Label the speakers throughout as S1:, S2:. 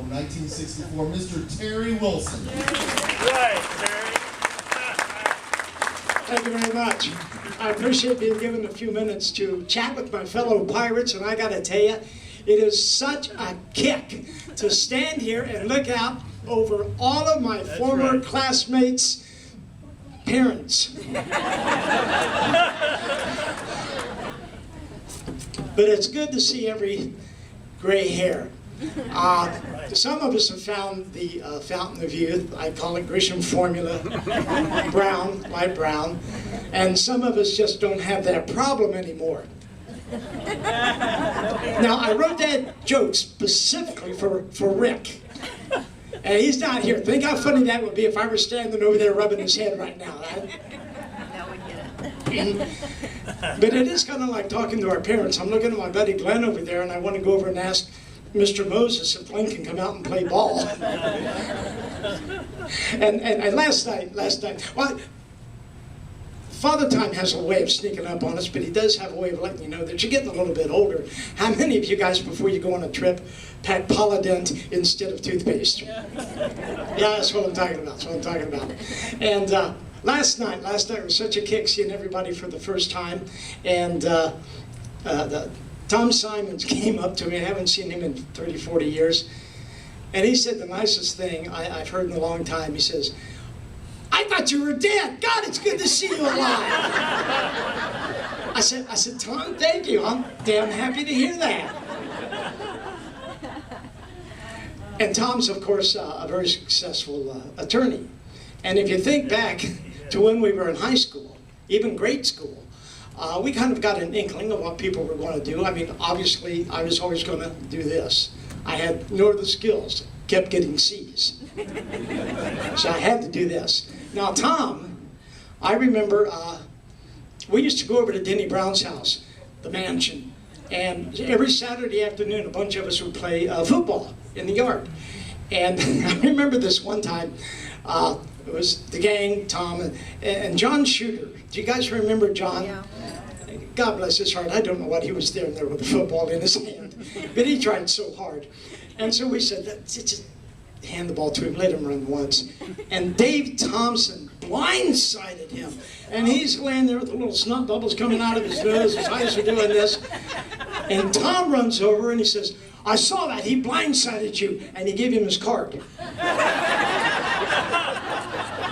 S1: from 1964, Mr. Terry Wilson.
S2: Right, Terry.
S3: Thank you very much. I appreciate being given a few minutes to chat with my fellow pirates, and I gotta tell you, it is such a kick to stand here and look out over all of my former classmates' parents. But it's good to see every gray hair. Some of us have found the fountain of youth. I call it Grisham formula, brown, light brown. And some of us just don't have that problem anymore. Now, I wrote that joke specifically for Rick. And he's not here. Think how funny that would be if I were standing over there rubbing his head right now. But it is kind of like talking to our parents. I'm looking at my buddy Glenn over there, and I want to go over and ask Mr. Moses if Glenn can come out and play ball. and last night, well, Father Time has a way of sneaking up on us, but he does have a way of letting you know that you're getting a little bit older. How many of you guys, before you go on a trip, pack Polident instead of toothpaste? Yeah, that's what I'm talking about. That's what I'm talking about. And last night was such a kick seeing everybody for the first time. And Tom Simons came up to me. I haven't seen him in 30, 40 years. And he said the nicest thing I've heard in a long time. He says, "I thought you were dead. God, it's good to see you alive." I said, "Tom, thank you. I'm damn happy to hear that." And Tom's, of course, a very successful attorney. And if you think back to when we were in high school, even grade school, we kind of got an inkling of what people were going to do. I mean, obviously, I was always going to do this. I had no other skills, kept getting C's. So I had to do this. Now, Tom, I remember we used to go over to Denny Brown's house, the mansion, and every Saturday afternoon, a bunch of us would play football in the yard. And I remember this one time, it was the gang, Tom, and John Shooter. Do you guys remember John? Yeah. God bless his heart. I don't know what he was doing there with the football in his hand, but he tried so hard. And so we said, just hand the ball to him, let him run once. And Dave Thompson blindsided him. And he's laying there with the little snot bubbles coming out of his nose, his eyes are doing this. And Tom runs over and he says, "I saw that, he blindsided you." And he gave him his card.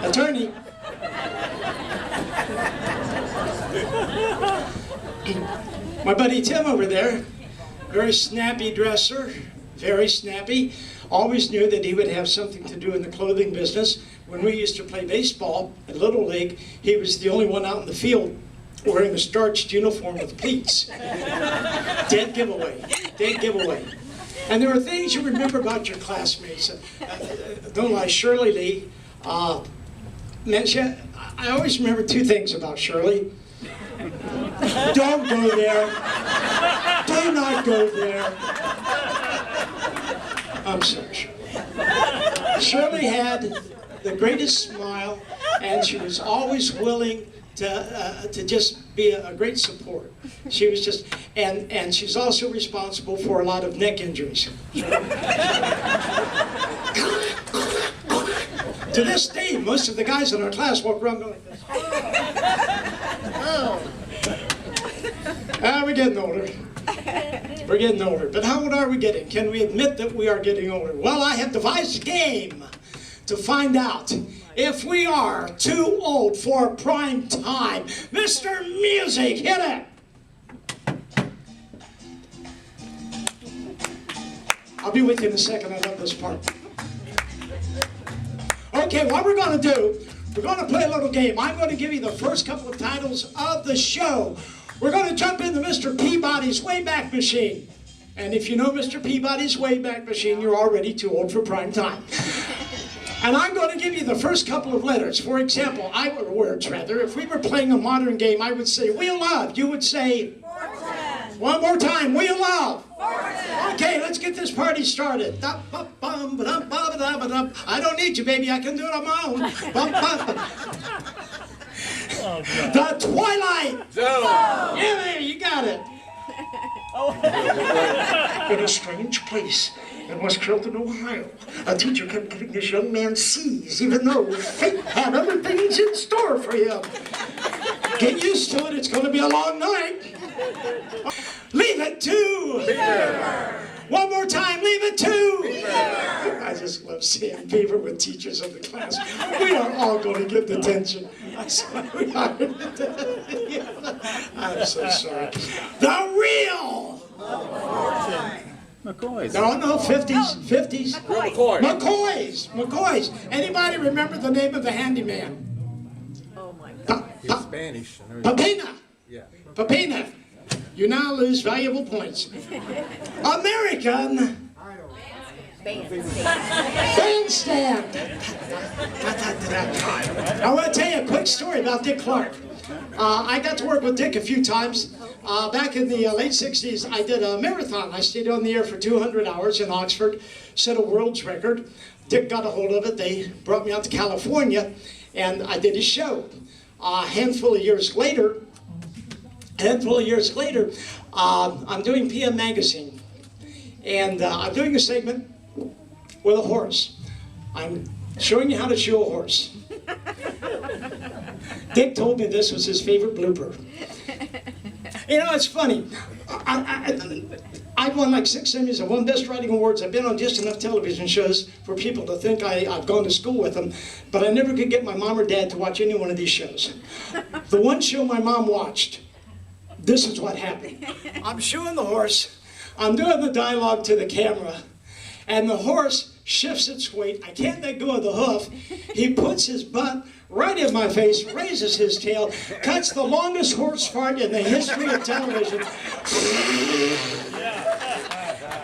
S3: Attorney. My buddy Tim over there, very snappy dresser, very snappy, always knew that he would have something to do in the clothing business. When we used to play baseball at Little League, he was the only one out in the field wearing a starched uniform with pleats. Dead giveaway, dead giveaway. And there are things you remember about your classmates. Don't lie, Shirley Lee. I always remember two things about Shirley. Don't go there. Do not go there. I'm sorry, Shirley. Shirley had the greatest smile, and she was always willing to just be a great support. She was just, and she's also responsible for a lot of neck injuries. To this day, most of the guys in our class walk around going like this. We're getting older. We're getting older. But how old are we getting? Can we admit that we are getting older? Well, I have devised a game to find out if we are too old for prime time. Mr. Music, hit it! I'll be with you in a second. I love this part. Okay, what we're going to do, we're going to play a little game. I'm going to give you the first couple of titles of the show. We're going to jump into Mr. Peabody's Wayback Machine. And if you know Mr. Peabody's Wayback Machine, you're already too old for prime time. And I'm going to give you the first couple of letters. For example, words rather. If we were playing a modern game, I would say, "Wheel of." You would say, "Fortune." One more time, "Wheel of." Fortune. Okay, let's get this party started. I don't need you, baby. I can do it on my own.
S2: Oh,
S3: The Twilight
S2: Zone.
S3: Yeah, baby, you got it. In a strange place, in West Carrollton, Ohio. A teacher kept giving this young man C's, even though fate had other things in store for him. Get used to it, it's going to be a long night. Leave it to Beaver. One more time, leave it to Beaver. I just love seeing Beaver with teachers in the class. We are all going to get detention. I swear we are. I'm so sorry. The real
S2: McCoy's.
S3: No, 50s.
S4: McCoy.
S3: McCoy's. Anybody remember the name of the handyman?
S4: Oh my God.
S5: He's Spanish.
S3: Papina.
S5: Yeah.
S3: Papina. You now lose valuable points. American Bandstand. I want to tell you a quick story about Dick Clark. I got to work with Dick a few times. Back in the late 60s, I did a marathon. I stayed on the air for 200 hours in Oxford, set a world's record. Dick got a hold of it. They brought me out to California, and I did a show. A handful of years later, I'm doing PM Magazine, and I'm doing a segment with a horse. I'm showing you how to show a horse. Dick told me this was his favorite blooper. You know, it's funny. I've won like 6 Emmys, I've won Best Writing Awards, I've been on just enough television shows for people to think I've gone to school with them, but I never could get my mom or dad to watch any one of these shows. The one show my mom watched, this is what happened. I'm showing the horse, I'm doing the dialogue to the camera, and the horse shifts its weight. I can't let go of the hoof. He puts his butt right in my face, raises his tail, cuts the longest horse fart in the history of television.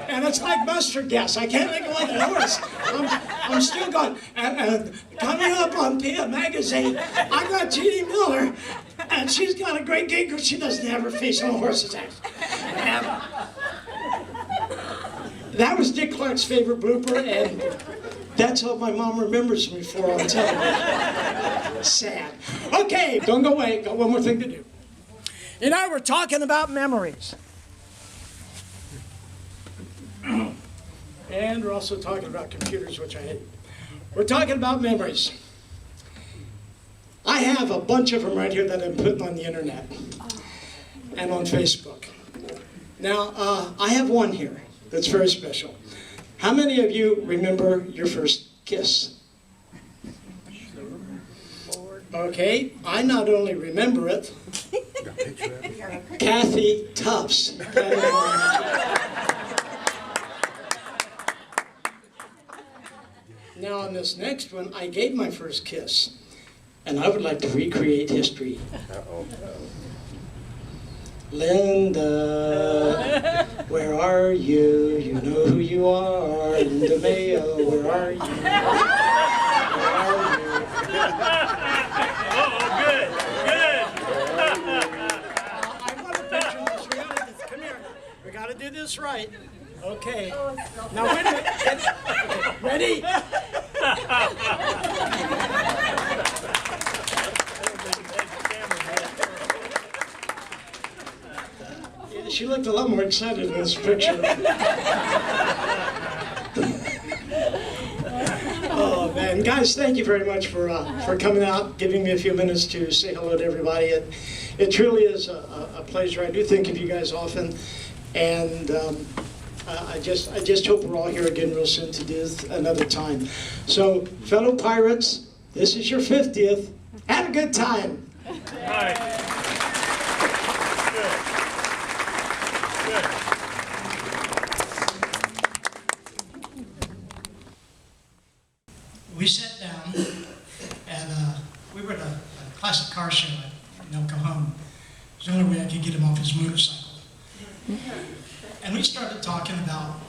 S3: And it's like mustard gas. I can't let go of the horse. I'm still going. And coming up on PM Magazine, I got Jeannie Miller, and she's got a great gig because she doesn't have her face on a horse's ass. And that was Dick Clark's favorite blooper, and that's how my mom remembers me for on television. Sad. Okay, don't go away. Got one more thing to do. You know, we're talking about memories. And we're also talking about computers, which I hate. We're talking about memories. I have a bunch of them right here that I'm putting on the internet and on Facebook. Now, I have one here that's very special. How many of you remember your first kiss? Okay, I not only remember it, Kathy Tufts. Now on this next one, I gave my first kiss, and I would like to recreate history. Linda, where are you? You know who you are. Linda Mayo, where are you? Where are you?
S2: Good.
S3: I want to picture this. Come here. We got to do this right. Okay. Now wait a minute. Okay. Ready? She looked a lot more excited in this picture. Oh man, guys, thank you very much for coming out, giving me a few minutes to say hello to everybody. It truly is a pleasure. I do think of you guys often, and I just hope we're all here again real soon to do this another time. So, fellow pirates, this is your 50th. Have a good time.
S2: All right.
S3: We sat down, and we were at a classic car show at El Cajon. It was the only way I could get him off his motorcycle. And we started talking about,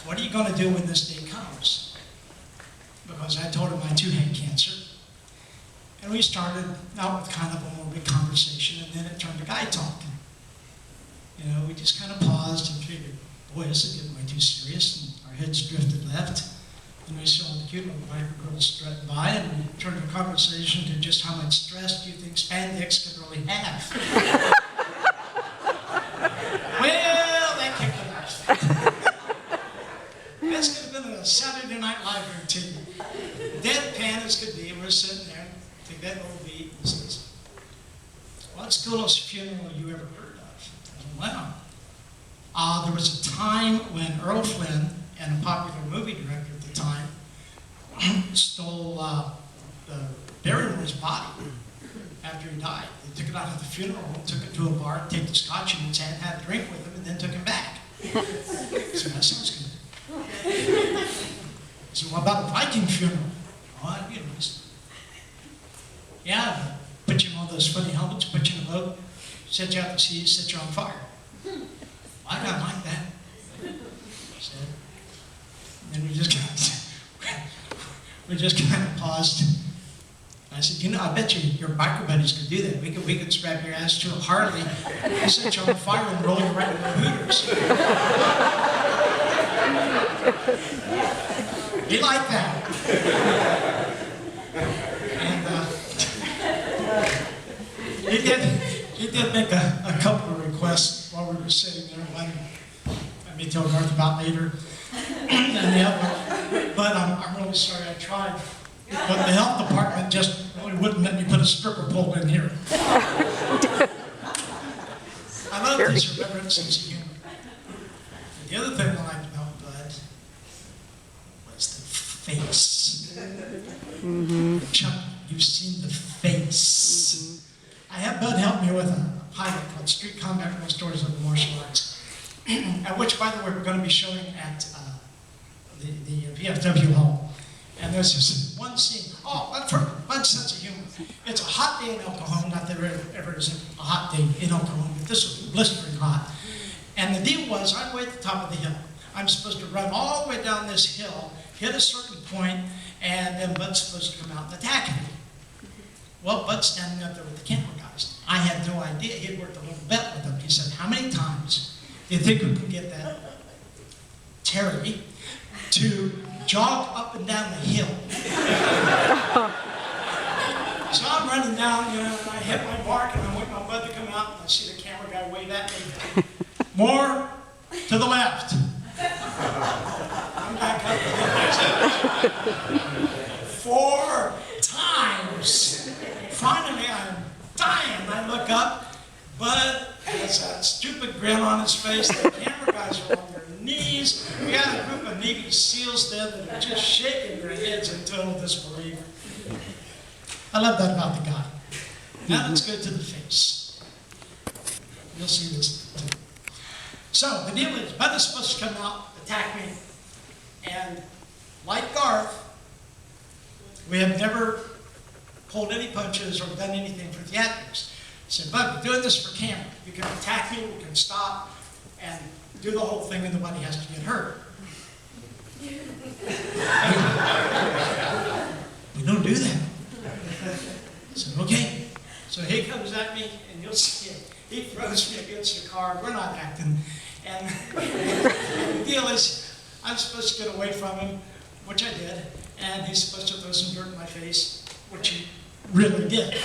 S3: what are you going to do when this day comes? Because I told him I too had cancer. And we started out with kind of a morbid conversation, and then it turned to guy talk. You know, we just kind of paused and figured, boy, this is getting way too serious, and our heads drifted left. And we saw the cute little biker girl strut by, and we turned the conversation to just how much stress do you think spandex could really have? Well, that kicked the life. That's going to funeral you ever heard of. I said, wow. There was a time when Earl Flynn, and a popular movie director at the time, stole the burial of his body after he died. They took it out of the funeral home, took it to a bar, take the scotch in his hand, had a drink with him, and then took him back. So that sounds good. So what about a Viking funeral? Oh, you know, yeah, put you in all those funny helmets, put you in a boat, set you out to sea, set you on fire. I don't like that. So, and then we just kind of paused. I said, you know, I bet you your biker buddies could do that. We could strap your ass to a Harley, set you on fire, and roll you right into the Hooters. He liked that. And he did make a couple of requests while we were sitting there. One I may tell Garth about later, and the other. But I'm really sorry I tried. But the health department just really wouldn't let me put a stripper pole in here. I love these irreverent sense of humor. And the other thing I liked about Bud was the face. Chuck, you've seen the face. I had Bud help me with a pilot called Street Combat Real Stories of the Martial Arts, which, by the way, we're going to be showing at the VFW Hall. And there's this one scene, Bud's sense of humor. It's a hot day in El Cajon, not that there ever is a hot day in El Cajon, but this was blistering hot. And the deal was, I'm way at the top of the hill. I'm supposed to run all the way down this hill, hit a certain point, and then Bud's supposed to come out and attack me. Well, Bud's standing up there with the camera guys. I had no idea. He had worked a little bet with them. He said, how many times do you think we can get that Terry to jog up and down the hill? So I'm running down, you know, and I hit my mark, and I'm waiting on Bud to come out, and I see the camera guy wave at me. More to the left. I'm back up to the 4 times. Finally, I'm dying. I look up. Bud has that stupid grin on his face. The camera guys are on their knees. We got a group of Navy SEALs there that are just shaking their heads in total disbelief. I love that about the guy. Now let's go to the face. You'll see this too. So the deal is, Bud is supposed to come out, attack me, and like Garth, we have never pulled any punches or done anything for theatrics. I said, Bud, we're doing this for camera. You can attack me, we can stop, and do the whole thing, and nobody has to get hurt. We don't do that. I said, okay. So he comes at me, and you'll see it. He throws me against the car. We're not acting. And the deal is, I'm supposed to get away from him, which I did, and he's supposed to throw some dirt in my face, which he really did.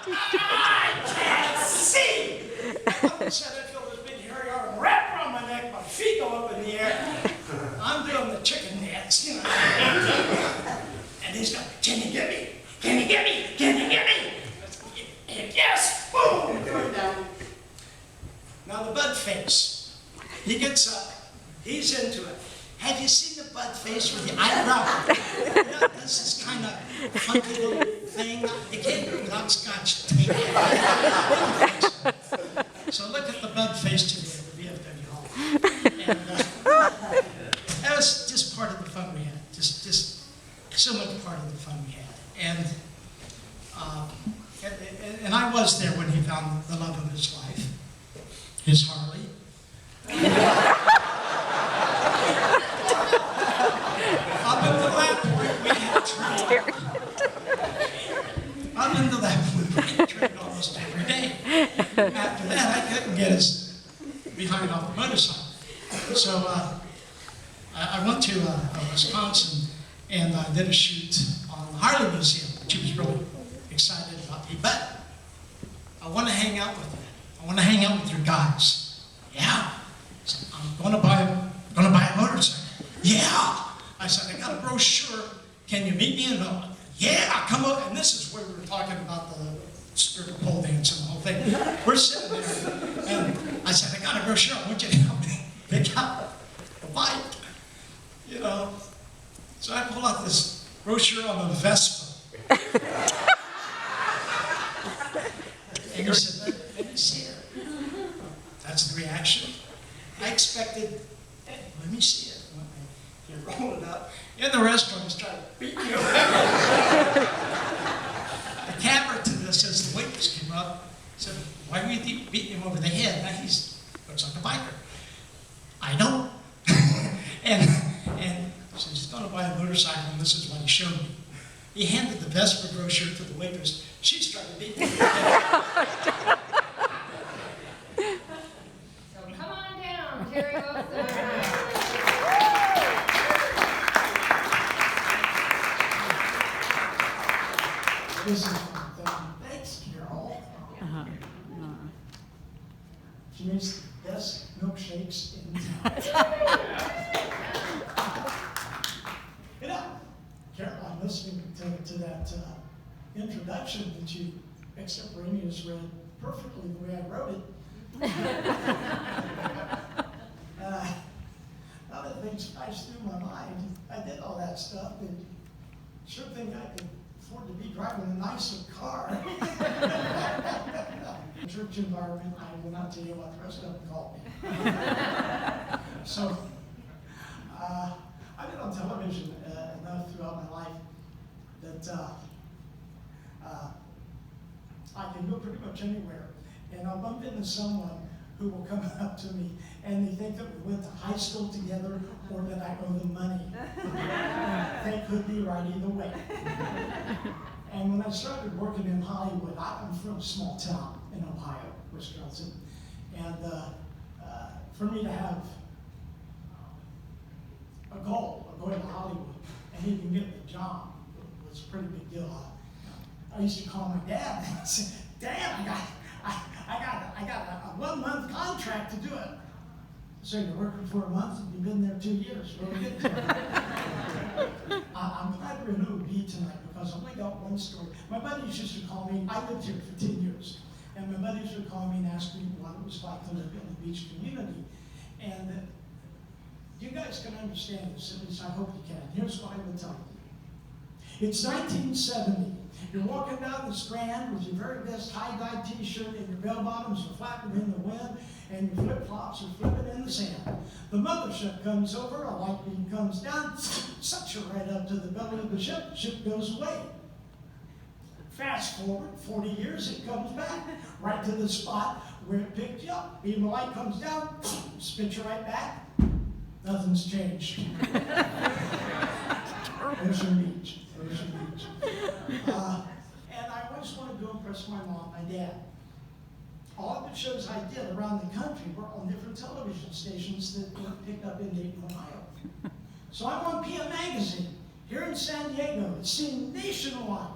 S3: I can't see! All of a sudden, I feel this big hairy arm wrapped around my neck, my feet go up in the air. I'm doing the chicken dance, you know. And he's going, can you get me? Can you get me? Can you get me? Yes! Boom! Going down. Now the Bud face. He gets up. He's into it. Have you seen the Bud face with the eyebrow? You know, this is kind of funky little thing. You can't do it without scotch tape. So look at the Bud face today at the VFW Hall. And that was just part of the fun we had. Just so much part of the fun we had. And I was there when he found the love of his life, his Harley. Up until that point, we had trained. Up until that point, we had trained almost every day. After that, I couldn't get his behind off the motorcycle. So I went to Wisconsin, and I did a shoot on the Harley Museum, which he was really excited about me. But I want to hang out with you. I want to hang out with your guys. Yeah. So I'm going to buy a motorcycle. Yeah. I said, I got a brochure. Can you meet me in Melbourne? Yeah, come over. And this is where we were talking about the skirt pole dance and the whole thing. We're sitting there, and I said, I got a brochure, I want you to help me pick out the bike, you know. So I pull out this brochure on the Vespa. And he said, let me see it. That's the reaction. I expected, hey, let me see it. You roll it up. In the restaurant, he's trying to beat you. The capper to this, as the waitress came up, said, why are you beating him over the head? Now he's looks like a biker. I don't. and he said, he's going to buy a motorcycle, and this is what he showed me. He handed the Vespa brochure to the waitress. She's trying to beat me.
S5: So come on down, Terry Wilson.
S3: This is one thing. Thanks, Carol. She makes the best milkshakes in town. You know, Carol, I'm listening to that introduction that you extemporaneous read perfectly the way I wrote it. Other things flashed through my mind. I did all that stuff, and sure think I could afford to be driving a nicer car. The church environment, I will not tell you what the rest of them called me. So, I've been on television enough throughout my life that I can go pretty much anywhere. And I'll bump into someone who will come up to me and they think that we went to high school together or that I owe them money. They could be right either way. And when I started working in Hollywood, I'm from a small town in Ohio, Wisconsin. And for me to have a goal of going to Hollywood and even getting a job was a pretty big deal. I used to call my dad and say, Dad, I got a 1-month contract to do it. So you're working for a month and you've been there 2 years. What are we getting to? I'm glad we're in OB tonight because I only got one story. My buddies used to call me, I lived here for 10 years, and my buddies would call me and ask me what it was like to live in the beach community. And you guys can understand this, at least I hope you can. Here's what I would tell you. It's 1970. You're walking down the Strand with your very best tie-dye t-shirt and your bell-bottoms are flapping in the wind and your flip-flops are flipping in the sand. The mothership comes over, a light beam comes down, sucks you right up to the belly of the ship goes away. Fast forward 40 years, it comes back, right to the spot where it picked you up. Beam of light comes down, spits you right back. Nothing's changed. Ocean Beach. Ocean Beach. And I always wanted to impress my mom, my dad. All of the shows I did around the country were on different television stations that were picked up in Dayton, Ohio. So I'm on PM Magazine here in San Diego. It's seen nationwide.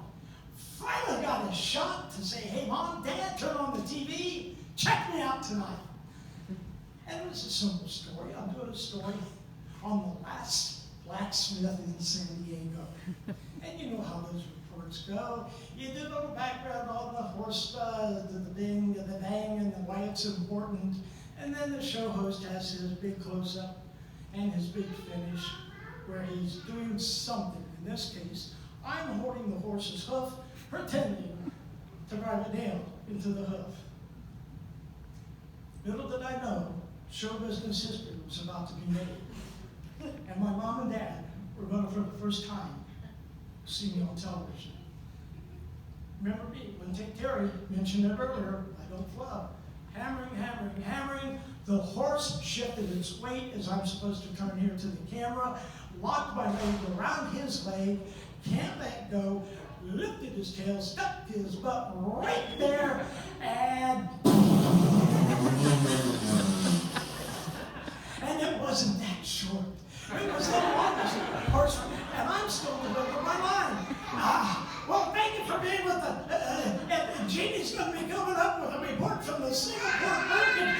S3: Finally got a shot to say, hey, Mom, Dad, turn on the TV. Check me out tonight. And it was a simple story. I'm doing a story on the last blacksmith in San Diego. And you know how those reports go. You do a little background on the horse, the bing, the bang, and why it's important. And then the show host has his big close-up and his big finish where he's doing something. In this case, I'm holding the horse's hoof, pretending to drive a nail into the hoof. Little did I know, show business history was about to be made. And my mom and dad were going to, for the first time, see me on television. Remember me, when Terry mentioned it earlier, I don't flub. Hammering, hammering, hammering. The horse shifted its weight as I'm supposed to turn here to the camera, locked my leg around his leg, can't let go, lifted his tail, stuck his butt right there, and it wasn't that short. It was the longest horse, and I'm still in the middle of my line. Well, thank you for being with us. And Jeannie's going to be coming up with a report from the Singapore market.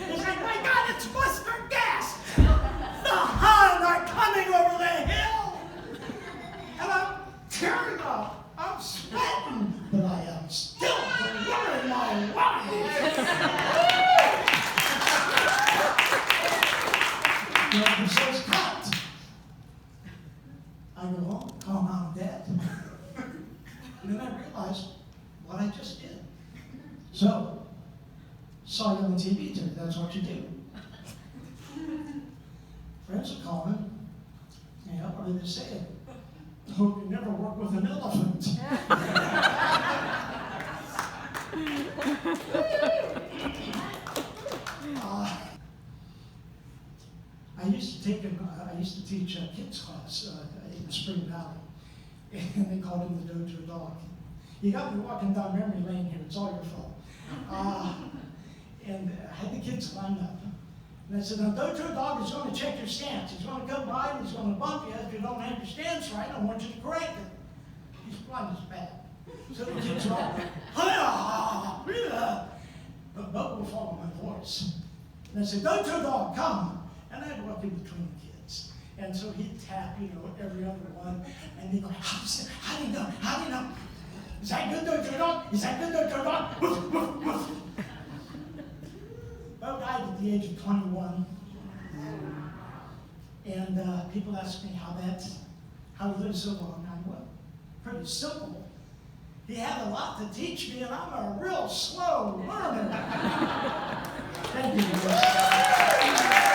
S3: It's like, my God, it's mustard gas. The Hun are coming over the hill. And I'm tearing up. I'm sweating. But I
S6: He says, cut. I go home, call mom and dad. And then I realized what I just did. So, saw you on TV today, that's what you do. Friends are calling. Yeah, what did they say? Hope you never work with an elephant. I used to teach a kids class in Spring Valley, and they called him the Dojo Dog. You got me walking down memory lane here, it's all your fault. And I had the kids line up. And I said, now Dojo Dog is going to check your stance. He's going to come by and he's going to bump you if you don't have your stance right. I want you to correct it. He's blind as bat. So the kids are all, but Bubba will follow my voice. And I said, Dojo Dog, come. And I'd walk in between the kids. And so he'd tap, every other one. And they'd go, how do you know? How do you know? Is that good, Dojo Dog? Is that good, Dojo Dog? Woof, woof, woof. Bo died at the age of 21. And people ask me how he lived so long. I'm pretty simple. He had a lot to teach me, and I'm a real slow learner. Thank you.